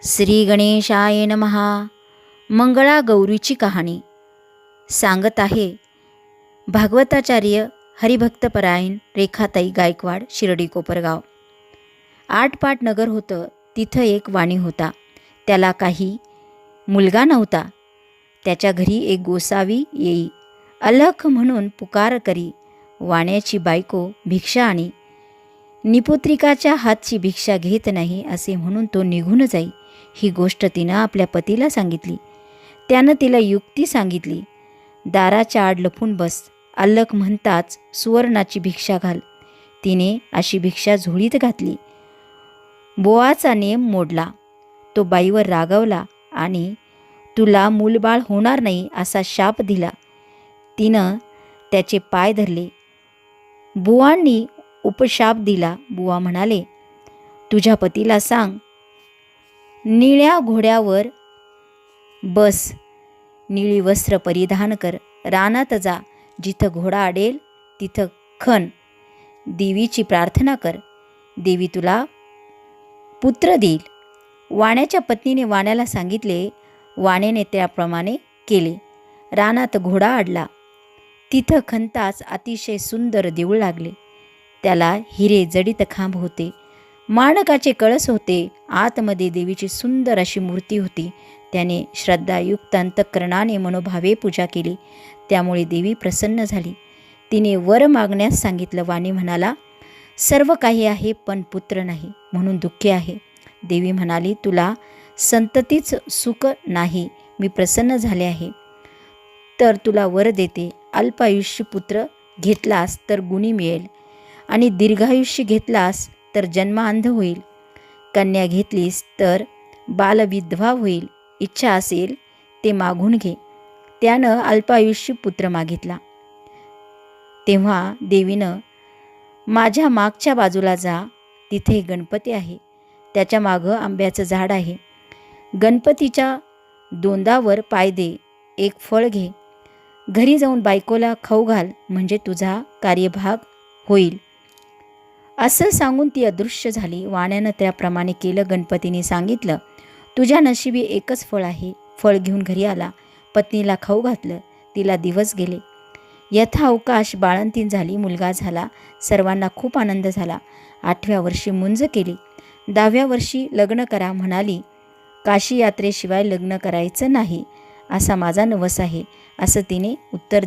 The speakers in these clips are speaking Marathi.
श्री गणेशाय नमः. मंगळागौरीची कहाणी सांगत आहे भागवताचार्य हरिभक्तपरायण रेखाताई गायकवाड, शिर्डी कोपरगाव. आटपाट नगर होतं. तिथं एक वाणी होता. त्याला काही मुलगा नव्हता. त्याच्या घरी एक गोसावी येई. अलख म्हणून पुकार करी. वाण्याची बायको भिक्षा आणि निपुत्रिकाच्या हातची भिक्षा घेत नाही असे म्हणून तो निघून जाई. ही गोष्ट तिनं आपल्या पतीला सांगितली. त्यानं तिला युक्ती सांगितली. दाराच्या आड लपून बस. अल्लख म्हणताच सुवर्णाची भिक्षा घाल. तिने अशी भिक्षा झोळीत घातली. बोवाचा नेम मोडला. तो बाईवर रागावला आणि तुला मूलबाळ होणार नाही असा शाप दिला. तिनं त्याचे पाय धरले. बुवांनी उपशाप दिला. बुवा म्हणाले, तुझ्या पतीला सांग, निळ्या घोड्यावर बस, निळी वस्त्र परिधान कर, रानात जा, जिथं घोडा अडेल तिथं खण, देवीची प्रार्थना कर, देवी तुला पुत्र देईल. वाण्याच्या पत्नीने वाण्याला सांगितले. वाण्याने त्याप्रमाणे केले. रानात घोडा अडला. तिथं खणताच अतिशय सुंदर देऊळ लागले. त्याला हिरे जडित खांब होते. माणकाचे कळस होते. आतमध्ये देवीची सुंदर अशी मूर्ती होती. त्याने श्रद्धायुक्त अंतःकरणाने मनोभावे पूजा केली. त्यामुळे देवी प्रसन्न झाली. तिने वर मागण्यास सांगितलं. वाणी म्हणाला, सर्व काही आहे पण पुत्र नाही म्हणून दुःखी आहे. देवी म्हणाली, तुला संततीच सुख नाही. मी प्रसन्न झाले आहे तर तुला वर देते. अल्पायुष्य पुत्र घेतलास तर गुणी मिळेल आणि दीर्घायुष्य घेतलास तर जन्मांध होईल. कन्या घेतलीस तर बालविधवा होईल. इच्छा असेल ते मागून घे. त्यानं अल्पायुष्य पुत्र मागितला. तेव्हा देवीनं, माझ्या मागच्या बाजूला जा, तिथे गणपती आहे. त्याच्या मागं आंब्याचं झाड आहे. गणपतीच्या दोंदावर पाय दे, एक फळ घे, घरी जाऊन बायकोला खाऊ घाल, म्हणजे तुझा कार्यभाग होईल. असं सांगून ती अदृश्य झाली. वाण्यानं त्याप्रमाणे केलं. गणपतीने सांगितलं, तुझ्या नशिबी एकच फळ आहे. फळ घेऊन घरी आला. पत्नीला खाऊ घातलं. तिला दिवस गेले. यथावकाश बाळंतीण झाली. मुलगा झाला. सर्वांना खूप आनंद झाला. 8व्या वर्षी मुंज केली. 10व्या वर्षी लग्न करा म्हणाली. काशी यात्रेशिवाय लग्न करायचं नाही असा माझा नवस आहे, असं त्याने उत्तर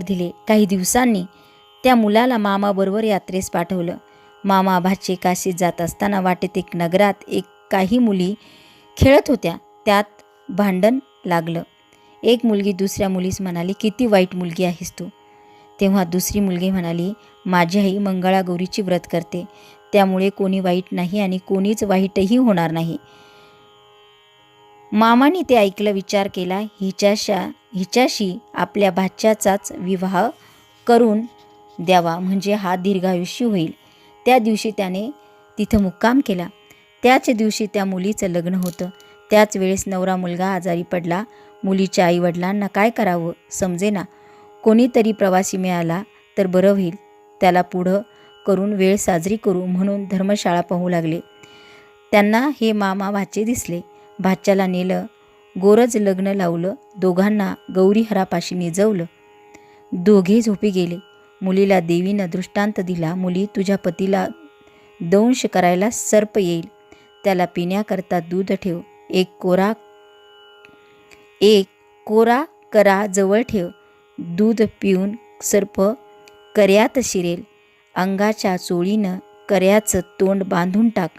दिले. काही दिवसांनी त्या मुलाला मामाबरोबर यात्रेस पाठवलं. मामा भाचे काशीत जात असताना वाटेत एक नगरात काही मुली खेळत होत्या. त्यात भांडण लागलं. एक मुलगी दुसऱ्या मुलीस म्हणाली, किती वाईट मुलगी आहेस तू. तेव्हा दुसरी मुलगी म्हणाली, माझी आई मंगळागौरीची व्रत करते, त्यामुळे कोणी वाईट नाही आणि कोणीच वाईटही होणार नाही. मामाने ते ऐकलं. विचार केला, हिच्याशी आपल्या भाच्याचाच विवाह करून द्यावा, म्हणजे हा दीर्घायुष्य होईल. त्या दिवशी त्याने तिथं मुक्काम केला. त्याच दिवशी त्या मुलीचं लग्न होतं. त्याच वेळेस नवरा मुलगा आजारी पडला. मुलीच्या आईवडिलांना काय करावं समजेना. कोणीतरी प्रवासी मिळाला तर बरं होईल. त्याला पुढं करून वेळ साजरी करू म्हणून धर्मशाळा पाहू लागले. त्यांना हे मामा भाचे दिसले. भाच्याला नेलं. गोरज लग्न लावलं. दोघांना गौरीहरापाशी निजवलं. दोघे झोपी गेले. मुलीला देवीनं दृष्टांत दिला. मुली, तुझ्या पतीला दंश करायला सर्प येईल. त्याला पिण्याकरता दूध ठेव. एक कोरा करा जवळ ठेव. दूध पिऊन सर्प कर्यात शिरेल. अंगाच्या चोळीनं कर्याचं तोंड बांधून टाक.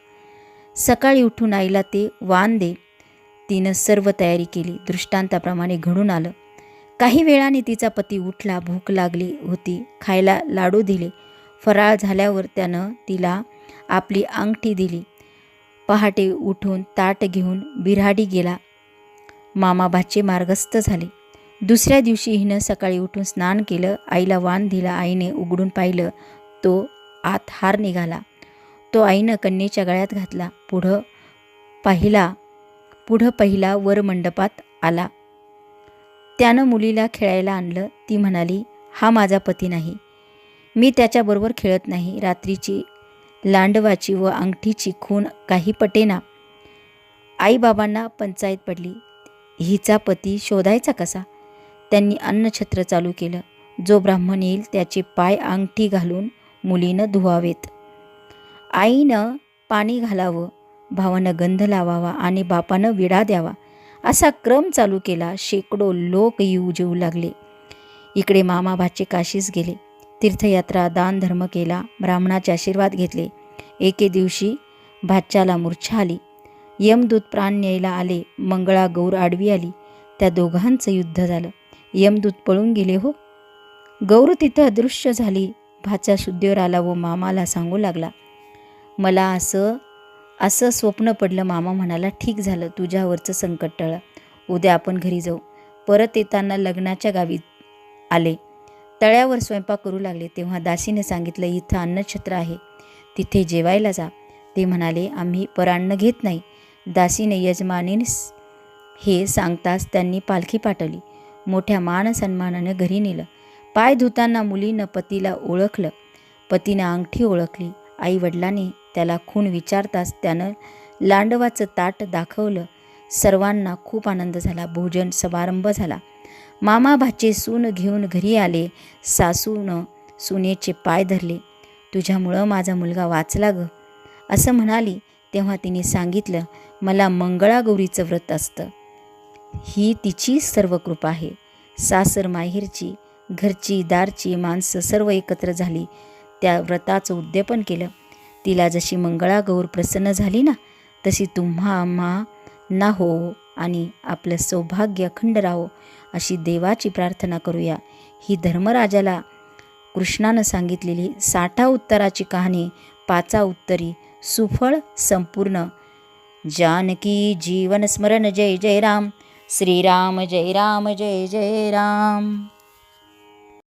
सकाळी उठून आईला ते वाण दे. तिनं सर्व तयारी केली. दृष्टांताप्रमाणे घडून आलं. काही वेळाने तिचा पती उठला. भूक लागली होती. खायला लाडू दिले. फराळ झाल्यावर त्यानं तिला आपली अंगठी दिली. पहाटे उठून ताट घेऊन बिऱ्हाडी गेला. मामा भाचे मार्गस्थ झाले. दुसऱ्या दिवशी हिनं सकाळी उठून स्नान केलं. आईला वाण दिला. आईने उघडून पाहिलं. तो आत हार निघाला. तो आईनं कन्येच्या गळ्यात घातला. पुढं पहिला वर मंडपात आला. त्यानं मुलीला खेळायला आणलं. ती म्हणाली, हा माझा पती नाही. मी त्याच्याबरोबर खेळत नाही. रात्रीची लांडवाची व अंगठीची खूण काही पटेना. आईबाबांना पंचायत पडली. हिचा पती शोधायचा कसा? त्यांनी अन्नछत्र चालू केलं. जो ब्राह्मण येईल त्याचे पाय अंगठी घालून मुलीनं धुवावेत. आईनं पाणी घालावं, भावानं गंध लावावा आणि बापानं विडा द्यावा, असा क्रम चालू केला. शेकडो लोक येऊ जेवू लागले. इकडे मामा भाचे काशीस गेले. तीर्थयात्रा दान धर्म केला. ब्राह्मणाचे आशीर्वाद घेतले. एके दिवशी भाच्याला मूर्छा आली. यमदूत प्राण न्यायला आले. मंगळागौर आडवी आली. त्या दोघांचं युद्ध झालं. यमदूत पळून गेले हो. गौर तिथं अदृश्य झाली. भाचा शुद्धीवर आला व मामाला सांगू लागला, मला असं स्वप्न पडलं. मामा म्हणाला, ठीक झालं, तुझ्यावरचं संकट टळलं. उद्या आपण घरी जाऊ. परत येताना लग्नाच्या गावी आले. तळ्यावर स्वयंपाक करू लागले. तेव्हा दासीने सांगितलं, इथं अन्नछत्र आहे, तिथे जेवायला जा. ते म्हणाले, आम्ही परान्न घेत नाही. दासीने यजमानीस हे सांगताच त्यांनी पालखी पाठवली. मोठ्या मान सन्मानानं घरी नेलं. पाय धुताना मुलीनं पतीला ओळखलं. पतीनं अंगठी ओळखली. आई वडिलांनी त्याला खूण विचारताच त्यानं लांडवाचं ताट दाखवलं. सर्वांना खूप आनंद झाला. भोजन समारंभ झाला. मामा भाचे सून घेऊन घरी आले. सासूनं सुनेचे पाय धरले. तुझ्यामुळं माझा मुलगा वाचला ग, असं म्हणाली. तेव्हा तिने सांगितलं, मला मंगळागौरीचं व्रत असतं. ही तिची सर्व कृपा आहे. सासर माहेरची, घरची दारची माणसं सर्व एकत्र झाली. त्या व्रताचं उद्यापन केलं. तिला जशी मंगळागौर प्रसन्न झाली ना, तशी तुम्हा आम्हा ना हो आणि आपलं सौभाग्य अखंड राहो, अशी देवाची प्रार्थना करूया. ही धर्मराजाला कृष्णानं सांगितलेली 60 उत्तराची कहाणी 5 उत्तरी सुफळ संपूर्ण. जानकी जीवन स्मरण. जय जय राम. श्रीराम जय राम जय जय राम.